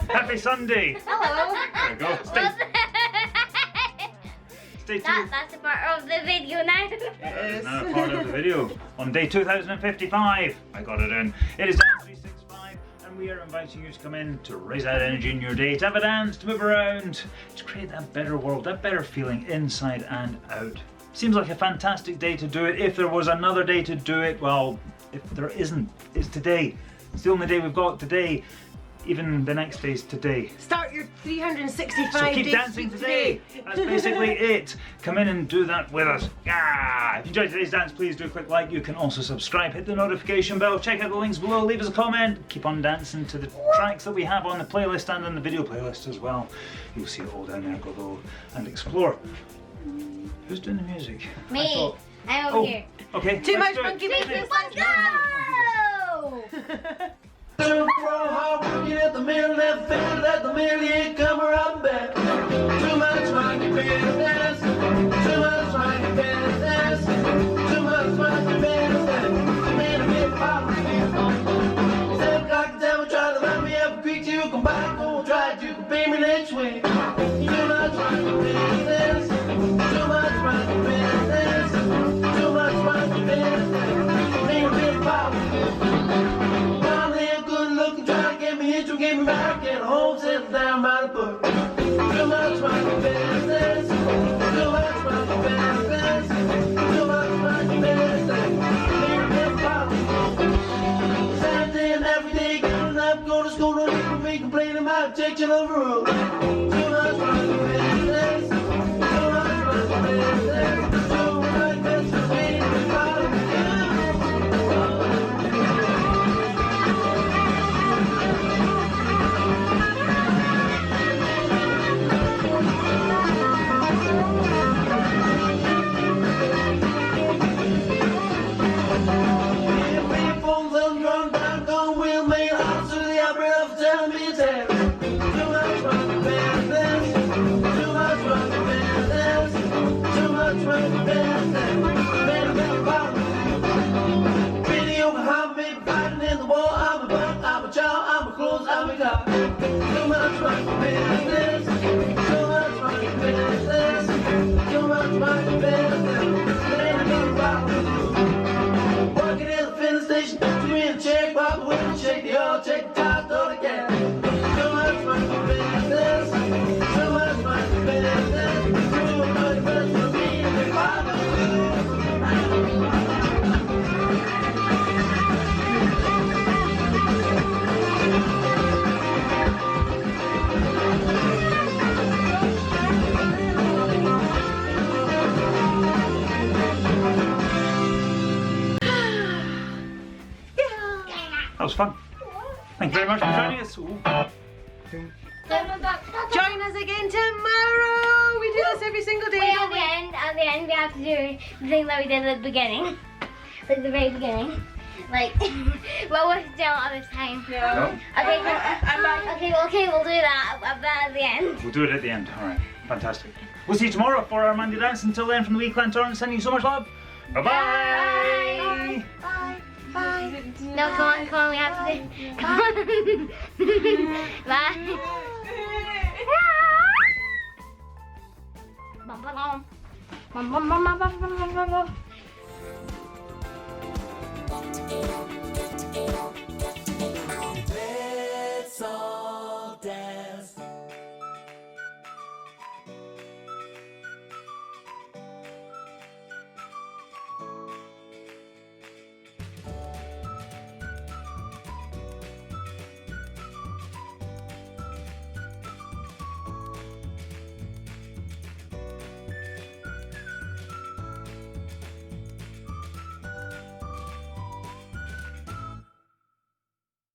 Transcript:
Happy Sunday. Hello. There we go. Stay tuned. That's a part of the video now. It is now part of the video. On day 2055, I got it in. It is dance 365, and we are inviting you to come in to raise that energy in your day, to have a dance, to move around, to create that better world, that better feeling inside and out. Seems like a fantastic day to do it. If there was another day to do it, well, if there isn't, it's today. It's the only day we've got today. Even the next day's today. Start your 365 So keep days dancing today. That's basically it. Come in and do that with us. Yeah. If you enjoyed today's dance, please do a quick like. You can also subscribe, hit the notification bell, check out the links below, leave us a comment. Keep on dancing to the tracks that we have on the playlist and on the video playlist as well. You'll see it all down there. Go and explore. Who's doing the music? Me. I'm over here. Okay. Too let's much do it. monkey business. Let's go! At the mill, never failed at the mill, you come around back. Too much monkey business, too much monkey business, too much monkey business. Man, a big pop. 7 o'clock the devil try to let me up a creek, you come back, go try it, you can pay me next week. Too much monkey business, too much monkey business, too much monkey business. Man, a big pop. Give me back at home, sit down by the book. Too much monkey business, too much monkey business, too much monkey business. Saturday and every day, getting up, go to school, don't even be complaining about teaching over rule. Too much monkey business, too much monkey business, too much business, being the problem. Check the oil, check the tires, throw the gas. Too much monkey business, too much monkey business, too much business for me and the father. That was fun. Thank you very much for joining us. Join us again tomorrow. We do this every single day. Wait, at the end we have to do the thing that we did at the beginning. Like the very beginning. Like, what was done all this time. No. Okay, we'll do that at the end. We'll do it at the end. Alright, fantastic. We'll see you tomorrow for our Monday dance. Until then, from the Wee Clan Torrance, sending you so much love. Bye-bye. Bye. Bye. No, come on, we have to do. Come on. Bye. Bye.